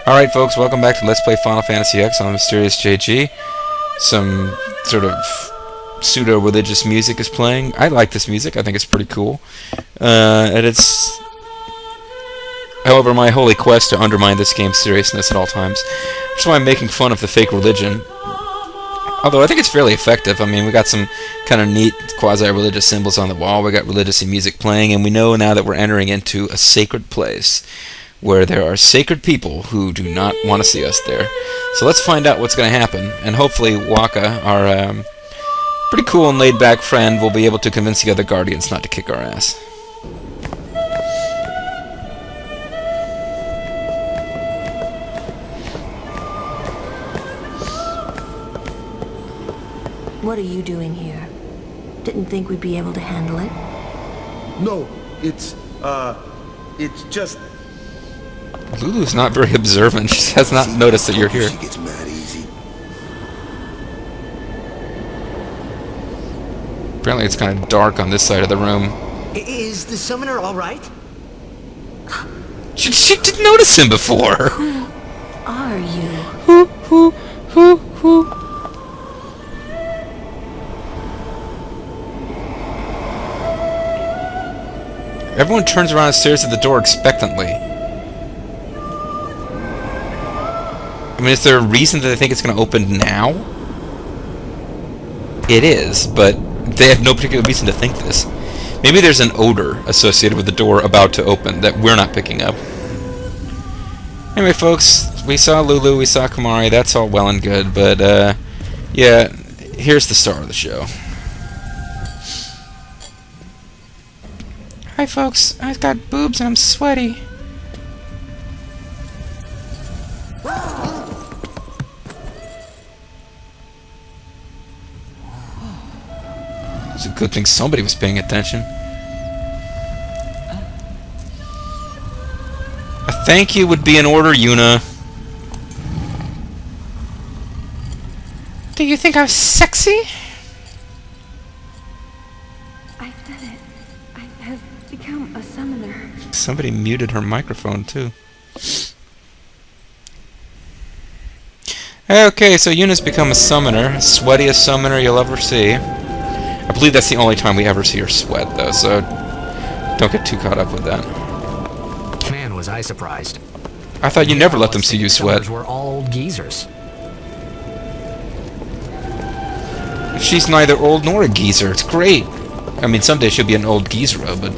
Alright folks, welcome back to Let's Play Final Fantasy X on Mysterious JG. Some sort of pseudo-religious music is playing. I like this music, I think it's pretty cool. And it's, however, my holy quest to undermine this game's seriousness at all times. That's why I'm making fun of the fake religion. Although I think it's fairly effective. I mean, we got some kind of neat quasi-religious symbols on the wall, we got religious music playing, and we know now that we're entering into a sacred place where there are sacred people who do not want to see us there. So let's find out what's going to happen, and hopefully Waka, our pretty cool and laid-back friend, will be able to convince the other Guardians not to kick our ass. What are you doing here? Didn't think we'd be able to handle it? No, it's just... Lulu's not very observant. She has not noticed that you're here. She gets mad easy. Apparently it's kind of dark on this side of the room. Is the summoner all right? She didn't notice him before. Who are you? Who? Everyone turns around and stares at the door expectantly. I mean, is there a reason that they think it's going to open now? It is, but they have no particular reason to think this. Maybe there's an odor associated with the door about to open that we're not picking up. Anyway, folks, we saw Lulu, we saw Kimhari, that's all well and good, but, yeah, here's the star of the show. Hi, folks, I've got boobs and I'm sweaty. It's a good thing somebody was paying attention. A thank you would be in order, Yuna. Do you think I'm sexy? I've done it. I have become a summoner. Somebody muted her microphone, too. Okay, so Yuna's become a summoner. Sweatiest summoner you'll ever see. I believe that's the only time we ever see her sweat, though, so don't get too caught up with that. Man, was I surprised. I thought you never let them see you sweat. We're all old geezers. She's neither old nor a geezer. It's great. I mean, someday she'll be an old geezera, but...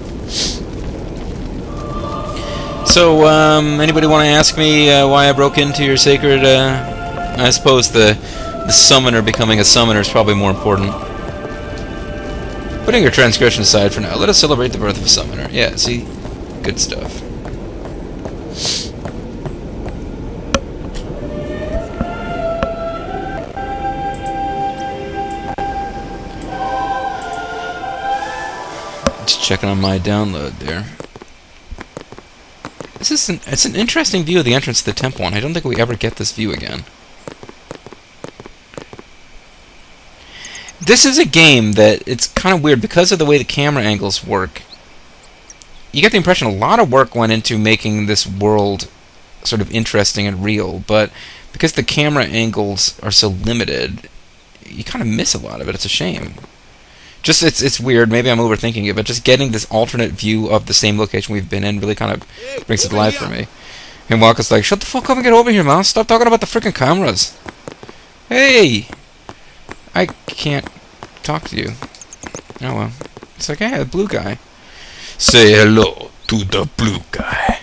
So, anybody want to ask me why I broke into your sacred, I suppose the summoner becoming a summoner is probably more important. Putting your transgression aside for now, let us celebrate the birth of a summoner. Yeah, see? Good stuff. Just checking on my download there. It's an interesting view of the entrance to the temple, and I don't think we ever get this view again. This is a game that, it's kind of weird, because of the way the camera angles work, you get the impression a lot of work went into making this world sort of interesting and real, but because the camera angles are so limited, you kind of miss a lot of it. It's a shame. Just, it's weird, maybe I'm overthinking it, but just getting this alternate view of the same location we've been in really kind of brings it to life for me. And Waka's like, shut the fuck up and get over here, man. Stop talking about the freaking cameras. Hey! I can't talk to you. Oh well. It's like, hey, the blue guy. Say hello to the blue guy.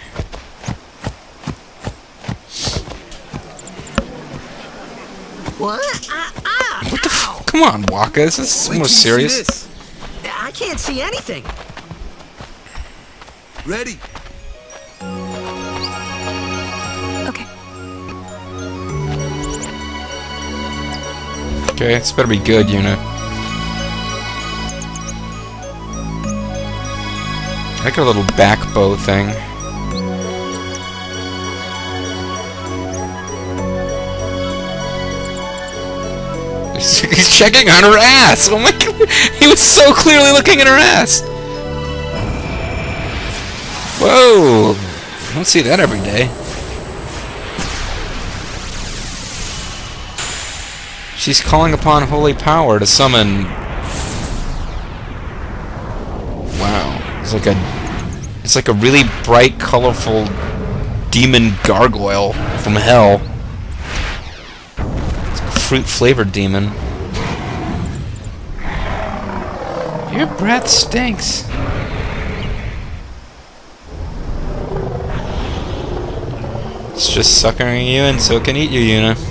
What? What the f- Come on, Waka. This is more serious. I can't see anything. Ready? Okay. Okay, this better be good, Yuna. I like a little back bow thing. He's checking on her ass! Oh my god! He was so clearly looking at her ass! Whoa! I don't see that every day. She's calling upon holy power to summon... Wow. It's like a really bright, colorful demon gargoyle from hell. It's a fruit-flavored demon. Your breath stinks. It's just suckering you in so it can eat you, Yuna.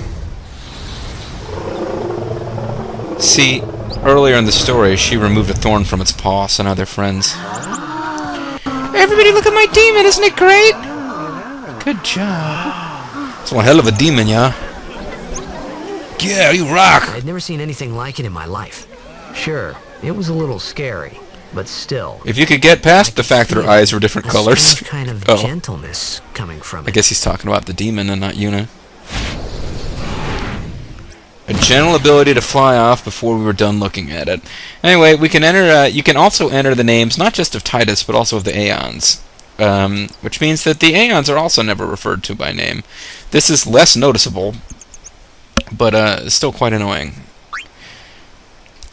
See, earlier in the story, she removed a thorn from its paw, so now they're friends. Everybody look at my demon, isn't it great? Good job. It's one hell of a demon, yeah? Yeah, you rock! I'd never seen anything like it in my life. Sure, it was a little scary, but still. If you could get past the fact that her eyes were different colors. Strange kind of gentleness coming from it. I guess he's talking about the demon and not Yuna. A general ability to fly off before we were done looking at it. Anyway, we can enter. You can also enter the names not just of Titus but also of the Aeons, which means that the Aeons are also never referred to by name. This is less noticeable, but still quite annoying.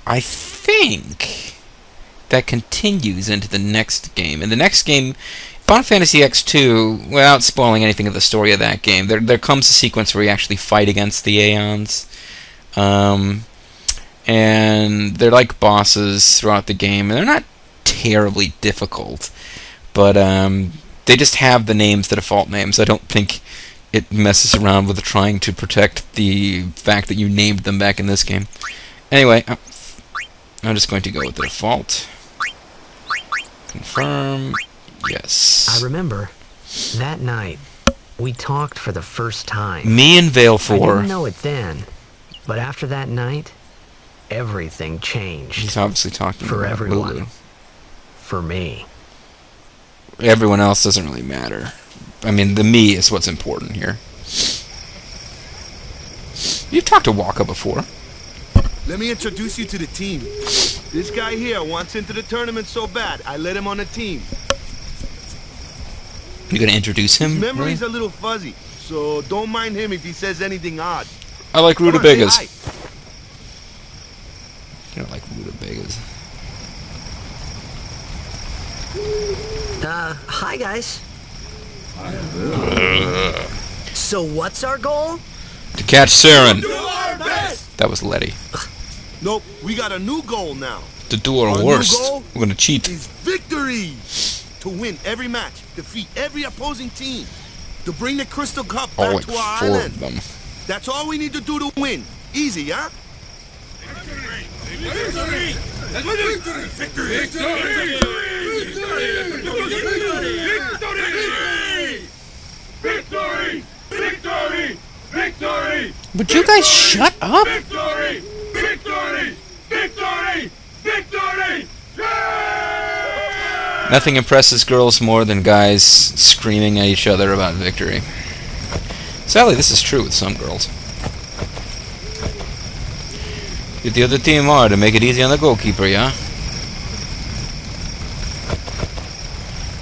I think that continues into the next game. In the next game, Final Fantasy X2, without spoiling anything of the story of that game, there comes a sequence where you actually fight against the Aeons. And they're like bosses throughout the game, and they're not terribly difficult, but they just have the names, the default names. I don't think it messes around with trying to protect the fact that you named them back in this game. Anyway, I'm just going to go with the default. Confirm. Yes. I remember that night we talked for the first time. Me and I Valefor. didn't know it then, but after that night, everything changed. He's obviously talking for about everyone. Lulu. For me. Everyone else doesn't really matter. I mean, the me is what's important here. You've talked to Waka before. Let me introduce you to the team. This guy here wants into the tournament so bad, I let him on the team. You gonna introduce him? His memory's Really? a little fuzzy, so don't mind him if he says anything odd. I like Come on, say rutabagas. hi. You don't like rutabagas. Hi guys. So what's our goal? To catch Saren. Do our best! That was Letty. Nope, we got a new goal now. To do our Our new worst. goal We're gonna cheat. is victory! To win every match, defeat every opposing team, to bring the Crystal Cup All back like to our 4 island. of them. That's all we need to do to win. Easy, huh? Victory! Victory! Victory! Victory! Victory! Would you guys shut up? Victory! Victory! Victory! Victory! Nothing impresses girls more than guys screaming at each other about victory. Sadly, this is true with some girls. Get the other team hard to make it easy on the goalkeeper, yeah?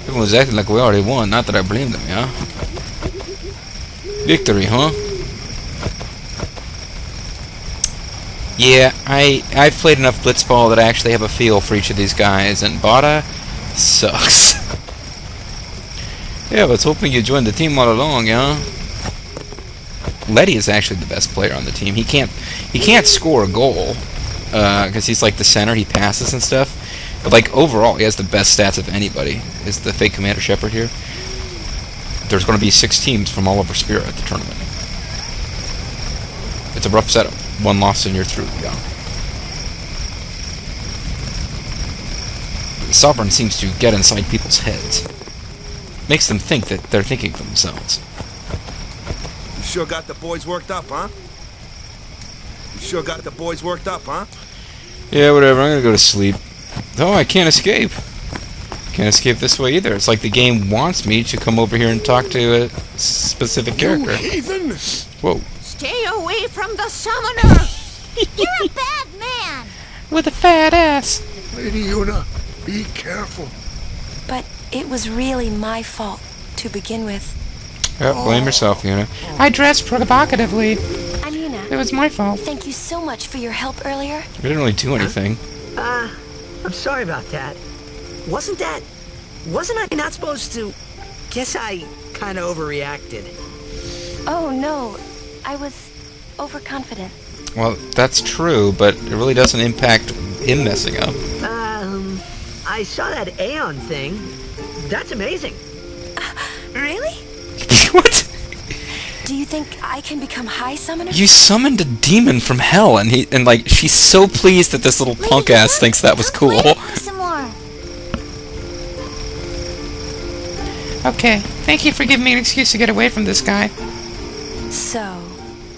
Everyone's acting like we already won, not that I blame them, yeah? Victory, huh? Yeah, I've played enough blitzball that I actually have a feel for each of these guys, and Bada sucks. Yeah, I was hoping you'd join the team all along, yeah? Letty is actually the best player on the team. He can't score a goal because he's like the center. He passes and stuff. But like overall, he has the best stats of anybody. Is the fake Commander Shepard here? There's going to be 6 teams from all over Spirit at the tournament. It's a rough setup. 1 loss and you're through. Yeah. The Sovereign seems to get inside people's heads. Makes them think that they're thinking for themselves. You sure got the boys worked up, huh? You sure got the boys worked up, huh? Yeah, whatever. I'm gonna go to sleep. Oh, I can't escape. Can't escape this way either. It's like the game wants me to come over here and talk to a specific character. Heathen! Whoa. Stay away from the summoner! You're a bad man! With a fat ass. Lady Yuna, be careful. But it was really my fault to begin with. Oh, blame yourself, Yuna. I dress provocatively. I'm Yuna. It was my fault. Thank you so much for your help earlier. We didn't really do anything. I'm sorry about that. Wasn't I not supposed to? Guess I kind of overreacted. Oh, no. I was overconfident. Well, that's true, but it really doesn't impact him messing up. I saw that Aeon thing. That's amazing. Really? What? Do you think I can become High Summoner? You summoned a demon from hell, and she's so pleased that this little punk ass thinks that was cool. Some more. Okay, thank you for giving me an excuse to get away from this guy. So,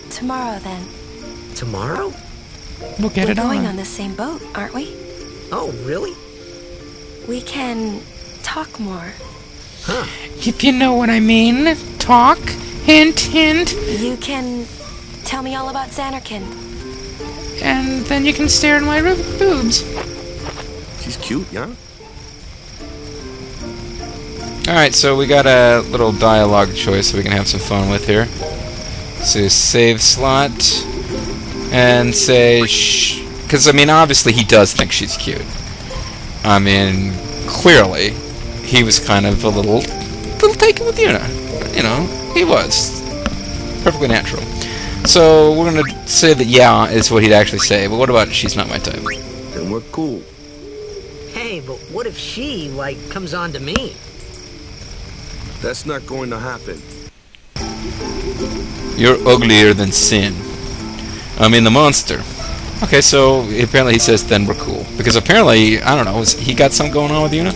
tomorrow then. Tomorrow? We'll get We're it going on. on the same boat, aren't we? Oh, really? We can talk more. Huh. If you know what I mean. Talk. Hint, hint. You can tell me all about Xanarkand. And then you can stare at my boobs. She's cute, yeah? Alright, so we got a little dialogue choice that we can have some fun with here. So save slot. And say because, I mean, obviously he does think she's cute. I mean, clearly, he was kind of a little taken with Yuna. You know, he was. Perfectly natural. So, we're gonna say that yeah is what he'd actually say, but what about she's not my type? Then we're cool. Hey, but what if she, comes on to me? That's not going to happen. You're uglier than sin. I mean, the monster. Okay, so apparently he says, then we're cool. Because apparently, I don't know, he got something going on with Yuna?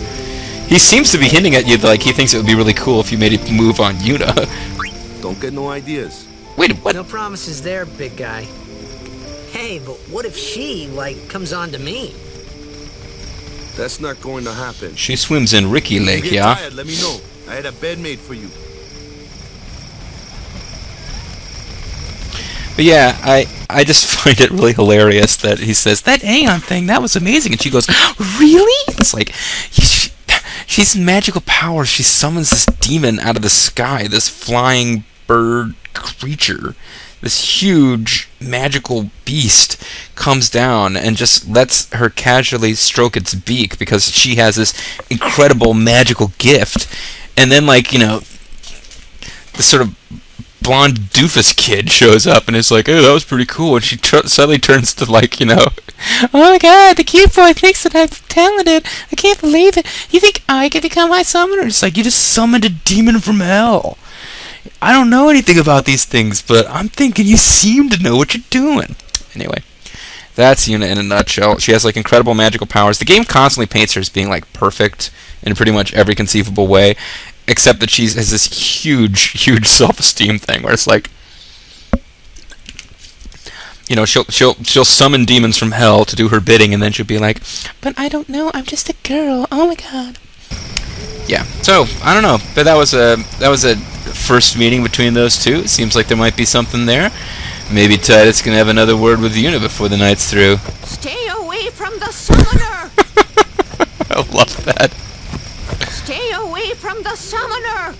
He seems to be hinting at you that, he thinks it would be really cool if you made a move on Yuna. Don't get no ideas. Wait, what? No promises there, big guy. Hey, but what if she, comes on to me? That's not going to happen. She swims in Ricky If Lake, you get yeah? tired, let me know. I had a bed made for you. But yeah, I just find it really hilarious that he says, that Aeon thing, that was amazing. And she goes, really? It's like, she's magical powers. She summons this demon out of the sky, this flying bird creature. This huge magical beast comes down and just lets her casually stroke its beak because she has this incredible magical gift. And then, this sort of blonde doofus kid shows up and is like, oh, that was pretty cool. And she suddenly turns to oh my god, the cute boy thinks that I'm talented. I can't believe it. You think I can become my summoner? It's like, you just summoned a demon from hell. I don't know anything about these things, but I'm thinking you seem to know what you're doing. Anyway, that's Yuna in a nutshell. She has incredible magical powers. The game constantly paints her as being perfect in pretty much every conceivable way, except that she has this huge self-esteem thing where it's she'll summon demons from hell to do her bidding, and then she'll be like, but I don't know, I'm just a girl. Oh my god. Yeah. So I don't know, but that was a first meeting between those two. It seems like there might be something there. Maybe Titus can have another word with Yuna before the night's through. Stay away from the summoner! I love that. Stay away from the summoner!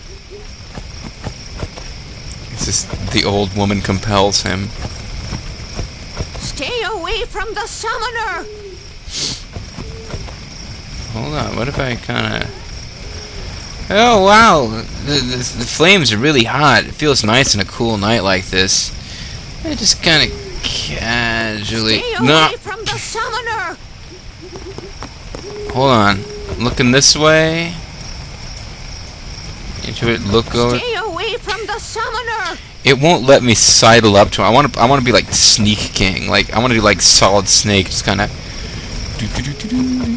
It's just the old woman compels him. Stay away from the summoner! Hold on, what if I kinda... Oh wow, the flames are really hot. It feels nice on a cool night like this. I just kinda casually... Stay away from the summoner! Hold on. Looking this way. Into it, look over. Stay away from the summoner! It won't let me sidle up to him. I want to be like Sneak King. I want to do Solid Snake, just kind of...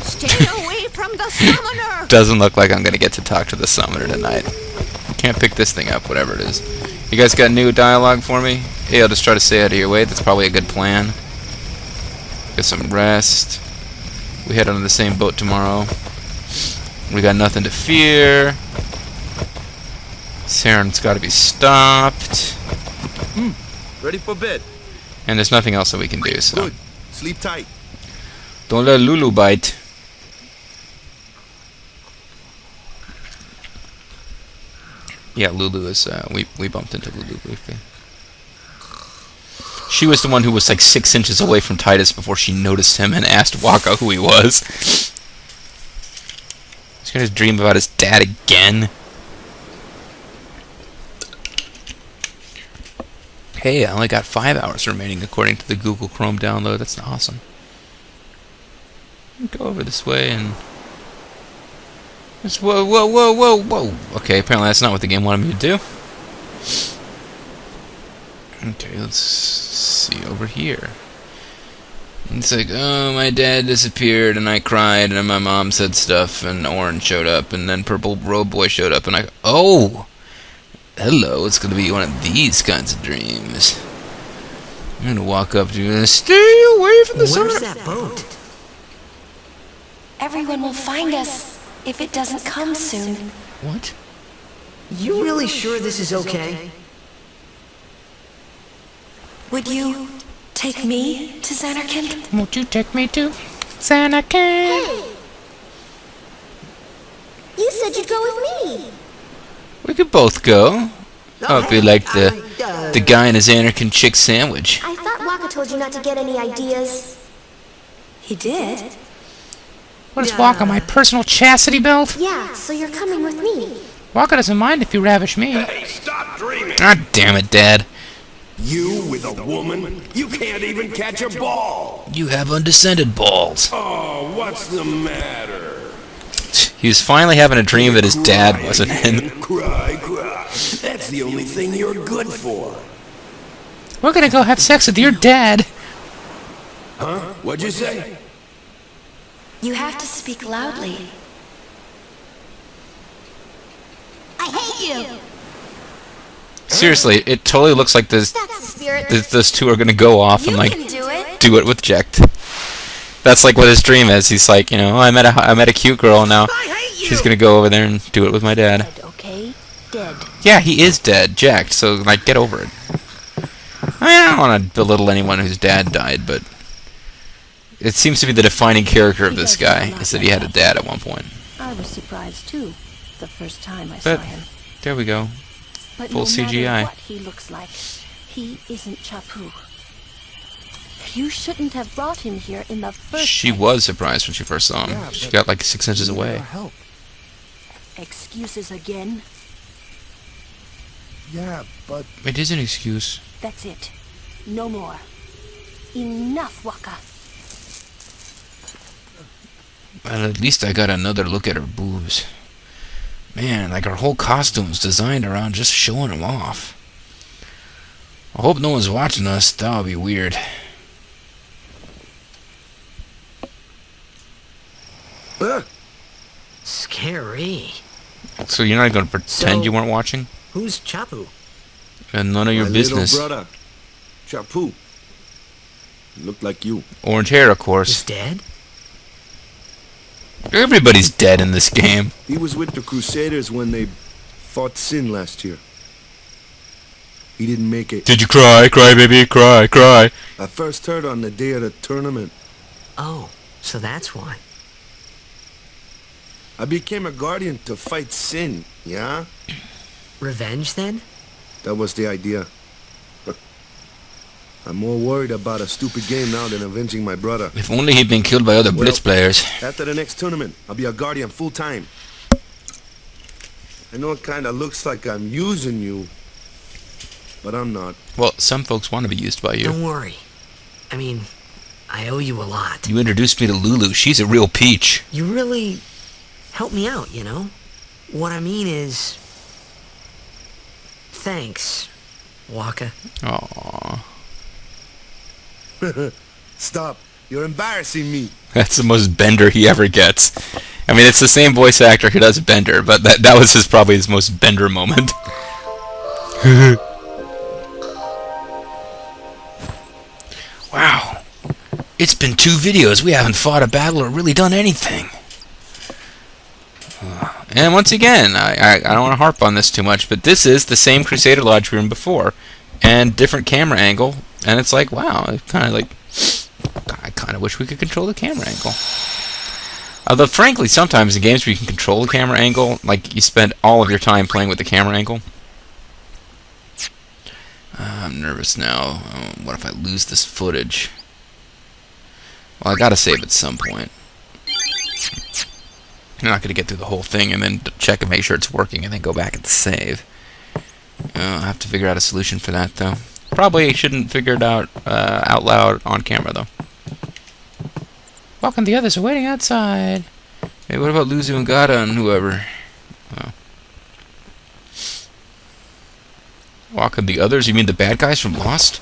Stay away from the summoner! Doesn't look like I'm going to get to talk to the summoner tonight. Can't pick this thing up, whatever it is. You guys got new dialogue for me? Hey, I'll just try to stay out of your way. That's probably a good plan. Get some rest. We head on the same boat tomorrow. We got nothing to fear. Saren's got to be stopped. Ready for bed. And there's nothing else that we can do, so... Good. Sleep tight. Don't let Lulu bite. Yeah, Lulu is, we bumped into Lulu briefly. She was the one who was like 6 inches away from Titus before she noticed him and asked Waka who he was. He's gonna dream about his dad again. Hey, I only got 5 hours remaining according to the Google Chrome download. That's awesome. Go over this way and... Whoa, whoa, whoa, whoa, whoa! Okay, apparently that's not what the game wanted me to do. Okay, let's see over here. It's like, oh, my dad disappeared, and I cried, and my mom said stuff, and Orange showed up, and then Purple Robe Boy showed up, and I... Oh! Hello, it's gonna be one of these kinds of dreams. I'm gonna walk up to you and stay away from the sun. Where's that boat? Everyone will find us if it doesn't come soon. What? You really sure this is okay? Would you take me to Xanarkand? Won't you take me to Xanarkand? You said you'd go with me. We could both go. Oh, it'd be like the guy in his Xanarkand chick sandwich. I thought Waka told you not to get any ideas. He did? What is Waka, my personal chastity belt? Yeah, so you're coming with me. Waka doesn't mind if you ravish me. Hey, stop dreaming! God damn it, Dad. You with a woman? You can't even catch a ball! You have undescended balls. Oh, what's the matter? He was finally having a dream that his dad wasn't in. Cry, cry. That's the only thing you're good for. We're gonna go have sex with your dad. Huh? What'd you say? You have to speak loudly. I hate you! Seriously, it totally looks like That's the spirit. those two are gonna go off and You like can do it. do it with Jekt. That's like what his dream is. He's like, you know, I met a cute girl and now she's gonna go over there and do it with my dad. Dead, okay? Dead. Yeah, he is dead, Jekt. So like, get over it. I mean, I don't want to belittle anyone whose dad died, but it seems to be the defining character of this guy is that he had a dad at one point. I was surprised too, the first time I But saw him. there we go. But full no matter CGI. what he looks like, he isn't Chapu. You shouldn't have brought him here in the first She place. was surprised when she first saw him. She got like 6 inches away. Help. Excuses again? Yeah, but It is an excuse. That's it. No more. Enough, Waka. Well, at least I got another look at her boobs. Man, like her whole costume's designed around just showing them off. I hope no one's watching us. That would be weird. Scary. So you're not going to pretend So- you weren't watching? Who's Chapu? And none of your My business. little brother, Chapu. Looked like you. Orange hair, of Is course. dead? Everybody's dead in this game. He was with the Crusaders when they fought Sin last year. He didn't make it. Did you cry? Cry, baby, cry, cry. I first heard on the day of the tournament. Oh, so that's why. I became a guardian to fight Sin, yeah? Revenge then? That was the idea. I'm more worried about a stupid game now than avenging my brother. If only he'd been killed by other Well- Blitz players. After the next tournament, I'll be a guardian full time. I know it kinda looks like I'm using you, but I'm not. Well, some folks want to be used by you. Don't worry. I mean, I owe you a lot. You introduced me to Lulu. She's a real peach. You really helped me out, you know? What I mean is... Thanks, Waka. Aww. Stop. You're embarrassing me. That's the most Bender he ever gets. I mean, it's the same voice actor who does Bender, but that was probably his most Bender moment. Wow. It's been 2 videos. We haven't fought a battle or really done anything. And once again, I don't want to harp on this too much, but this is the same Crusader Lodge room before, and different camera angle, and it's like, wow, I kind of wish we could control the camera angle. Although, frankly, sometimes in games where you can control the camera angle, like, you spend all of your time playing with the camera angle. I'm nervous now. What if I lose this footage? Well, I gotta save at some point. I'm not gonna get through the whole thing and then check and make sure it's working and then go back and save. I'll have to figure out a solution for that, though. Probably shouldn't figure it out loud on camera, though. Welcome, the others are waiting outside. Hey, what about Lulu and Gata and whoever? Oh. Welcome, the others? You mean the bad guys from Lost?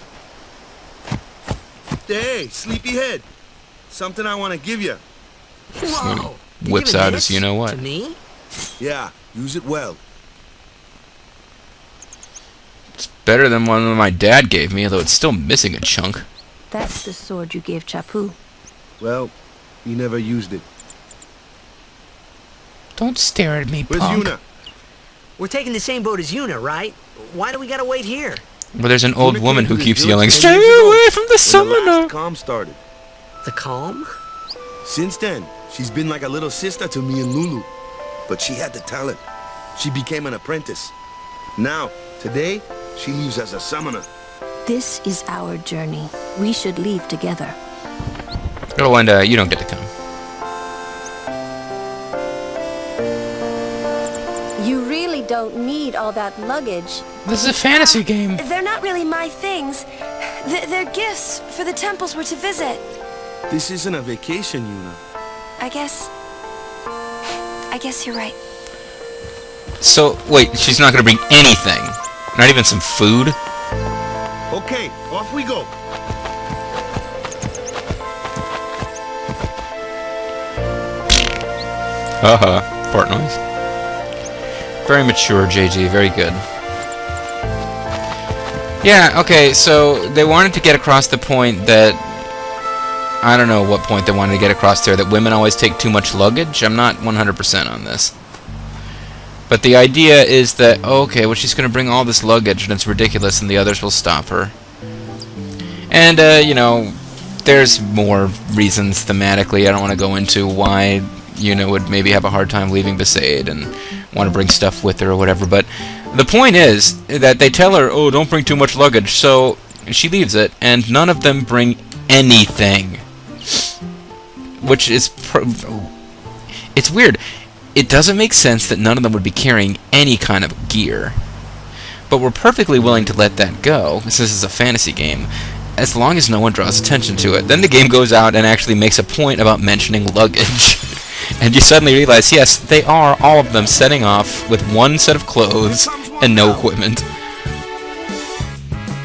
Hey, sleepyhead. Something I want to give you. Whoa. You Whips giving out this his you-know-what. To me? Yeah, use it well. It's better than one that my dad gave me, although it's still missing a chunk. That's the sword you gave Chapu. Well, he never used it. Don't stare at me, Where's punk. Yuna? We're taking the same boat as Yuna, right? Why do we gotta wait here? Well, there's an old Yuna woman came who to keeps this yelling, village 10 "Stay years ago, away from the when the last summoner!" calm started. The calm? Since then, she's been like a little sister to me and Lulu. But she had the talent. She became an apprentice. Now, today, she leaves as a summoner. This is our journey. We should leave together. Oh, and you don't get to come. You really don't need all that luggage. This is a fantasy game. They're not really my things. They're gifts for the temples we're to visit. This isn't a vacation, Yuna. I guess you're right. So, wait, she's not going to bring anything? Not even some food? Okay, off we go. Haha, fart noise. Very mature, JG, very good. Yeah, okay, so they wanted to get across the point that... I don't know what point they wanted to get across there, that women always take too much luggage. I'm not 100% on this. But the idea is that, okay, well, she's going to bring all this luggage, and it's ridiculous, and the others will stop her. And, you know, there's more reasons thematically I don't want to go into why Yuna would maybe have a hard time leaving Besaid and want to bring stuff with her or whatever. But the point is that they tell her, oh, don't bring too much luggage, so she leaves it, and none of them bring anything. Which is... it's weird. It doesn't make sense that none of them would be carrying any kind of gear. But we're perfectly willing to let that go, since this is a fantasy game, as long as no one draws attention to it. Then the game goes out and actually makes a point about mentioning luggage. And you suddenly realize, yes, they are, all of them, setting off with one set of clothes and no equipment.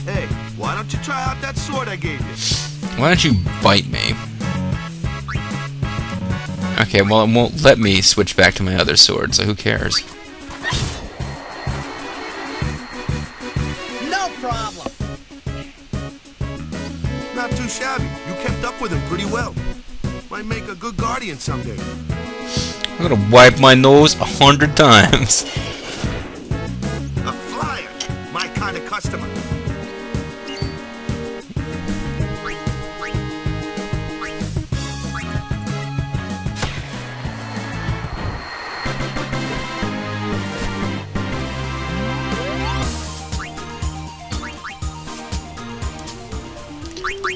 Hey, why don't you try out that sword I gave you? Why don't you bite me? Okay, well, it won't let me switch back to my other sword, so who cares? No problem. Not too shabby. You kept up with him pretty well. Might make a good guardian someday. I'm gonna wipe my nose 100 times. A flyer. My kind of customer.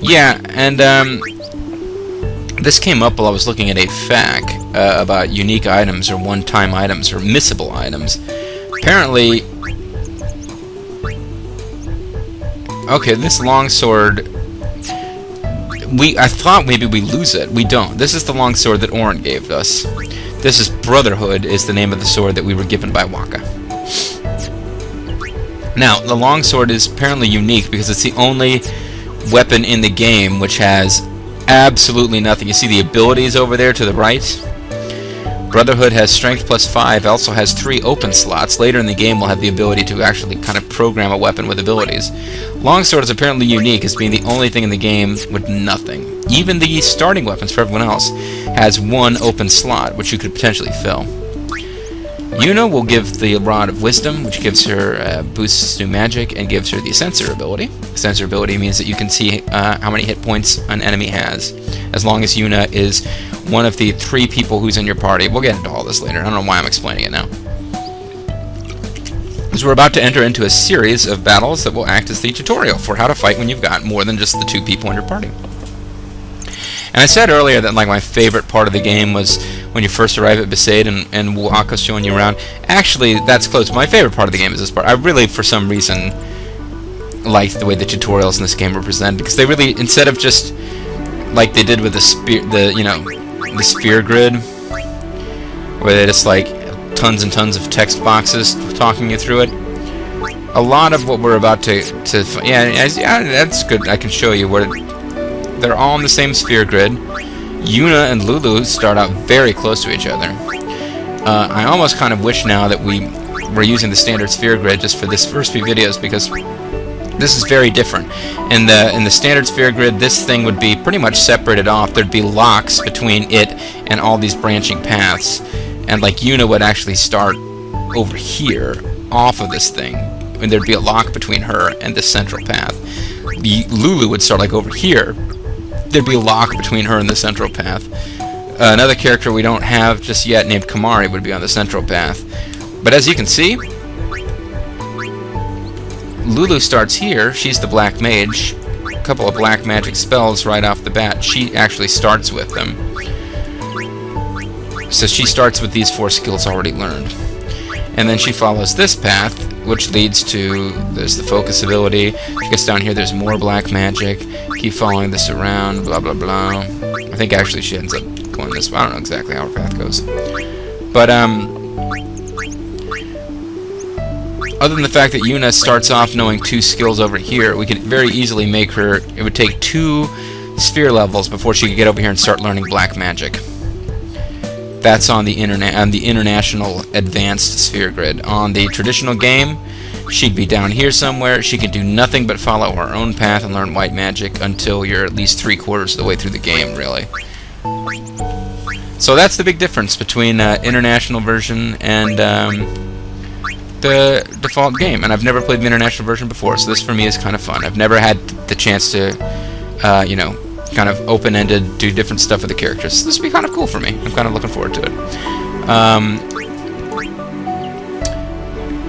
Yeah, and this came up while I was looking at a FAQ about unique items or one-time items or missable items. Apparently, okay, this longsword, I thought maybe we lose it. We don't. This is the longsword that Oren gave us. This is Brotherhood, is the name of the sword that we were given by Waka. Now, the longsword is apparently unique because it's the only weapon in the game which has absolutely nothing. You see the abilities over there to the right? Brotherhood has strength plus 5, also has 3 open slots. Later in the game we'll have the ability to actually kind of program a weapon with abilities. Longsword is apparently unique as being the only thing in the game with nothing. Even the starting weapons for everyone else has 1 open slot, which you could potentially fill. Yuna will give the Rod of Wisdom, which gives her boosts to magic and gives her the Sensor ability. Sensor ability means that you can see how many hit points an enemy has, as long as Yuna is one of the 3 people who's in your party. We'll get into all this later. I don't know why I'm explaining it now. is we're about to enter into a series of battles that will act as the tutorial for how to fight when you've got more than just the 2 people in your party. And I said earlier that like my favorite part of the game was when you first arrive at Besaid and Waka's showing you around. Actually, that's close. My favorite part of the game is this part. I really, for some reason, liked the way the tutorials in this game were presented, because they really, instead of just like they did with the sphere grid, where they just like tons and tons of text boxes talking you through it. A lot of what we're about to yeah, that's good. I can show you where they're all on the same sphere grid. Yuna and Lulu start out very close to each other. I almost kind of wish now that we were using the standard sphere grid just for this first few videos, because this is very different. In the standard sphere grid, this thing would be pretty much separated off. There'd be locks between it and all these branching paths, and like Yuna would actually start over here off of this thing, and there'd be a lock between her and the central path. Lulu would start like over here. There'd be a lock between her and the central path. Another character we don't have just yet, named Kimhari, would be on the central path. But as you can see, Lulu starts here. She's the black mage. A couple of black magic spells right off the bat. She actually starts with them. So she starts with these 4 skills already learned. And then she follows this path, which leads to, there's the focus ability. She gets down here, there's more black magic. Keep following this around, blah blah blah. I think actually she ends up going this way. I don't know exactly how her path goes. But other than the fact that Yuna starts off knowing 2 skills over here, we could very easily make her, it would take 2 sphere levels before she could get over here and start learning black magic. That's on the international advanced sphere grid. On the traditional game, she'd be down here somewhere. She can do nothing but follow her own path and learn white magic until you're at least 3/4 of the way through the game, really. So that's the big difference between international version and the default game. And I've never played the international version before, so this for me is kind of fun. I've never had the chance to, you know, kind of open-ended, do different stuff with the characters. So this would be kind of cool for me. I'm kind of looking forward to it.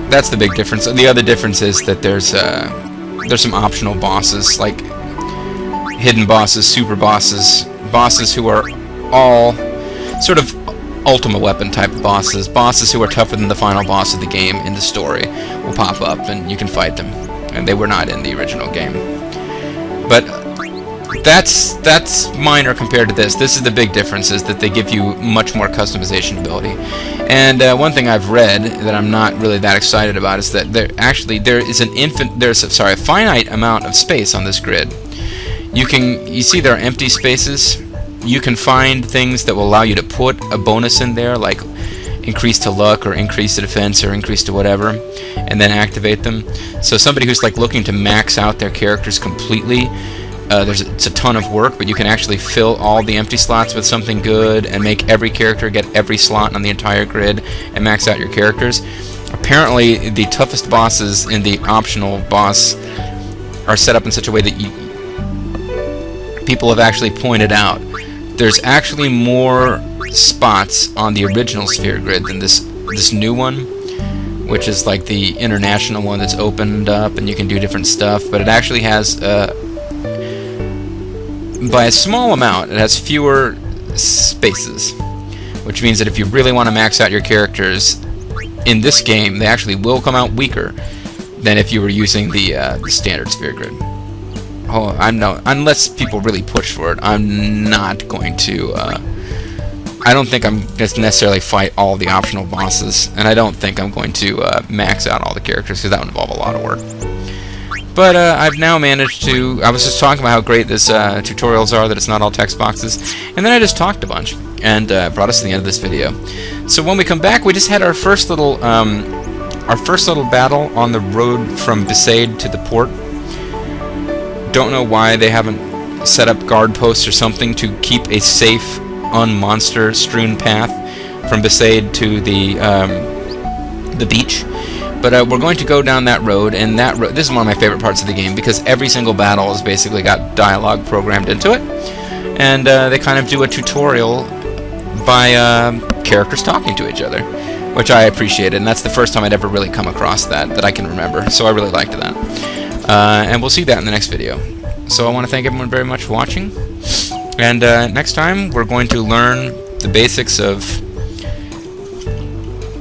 That's the big difference. The other difference is that there's some optional bosses, like hidden bosses, super bosses, bosses who are all sort of Ultima Weapon type of bosses, bosses who are tougher than the final boss of the game in the story will pop up and you can fight them. And they were not in the original game. But that's minor compared to this. This is the big difference, is that they give you much more customization ability. And one thing I've read that I'm not really that excited about is that there is a finite amount of space on this grid. You see there are empty spaces. You can find things that will allow you to put a bonus in there, like increase to luck or increase to defense or increase to whatever, and then activate them. So somebody who's like looking to max out their characters completely, it's a ton of work, but you can actually fill all the empty slots with something good and make every character get every slot on the entire grid and max out your characters. Apparently, the toughest bosses in the optional boss are set up in such a way that people have actually pointed out there's actually more spots on the original sphere grid than this new one, which is like the international one that's opened up and you can do different stuff, but it actually has by a small amount, it has fewer spaces, which means that if you really want to max out your characters in this game, they actually will come out weaker than if you were using the standard sphere grid. Oh, unless people really push for it, I'm not going to. I don't think I'm going to necessarily fight all the optional bosses, and I don't think I'm going to max out all the characters, because that would involve a lot of work. But I've now managed to, I was just talking about how great this tutorials are, that it's not all text boxes, and then I just talked a bunch, and brought us to the end of this video. So when we come back, we just had our first little battle on the road from Besaid to the port. Don't know why they haven't set up guard posts or something to keep a safe, un-monster-strewn path from Besaid to the beach. But we're going to go down that road, and that road, this is one of my favorite parts of the game, because every single battle has basically got dialogue programmed into it, and they kind of do a tutorial by characters talking to each other. which I appreciated, and that's the first time I'd ever really come across that I can remember, so I really liked that. And we'll see that in the next video. So I want to thank everyone very much for watching, and next time we're going to learn the basics of,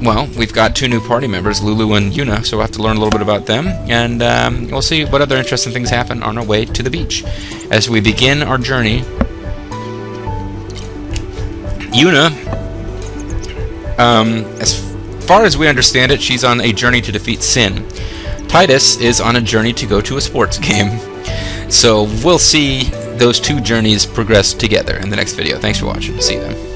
well, we've got 2 new party members, Lulu and Yuna, so we'll have to learn a little bit about them, and we'll see what other interesting things happen on our way to the beach. As we begin our journey, Yuna, as far as we understand it, she's on a journey to defeat sin. Titus is on a journey to go to a sports game. So we'll see those 2 journeys progress together in the next video. Thanks for watching. See you then.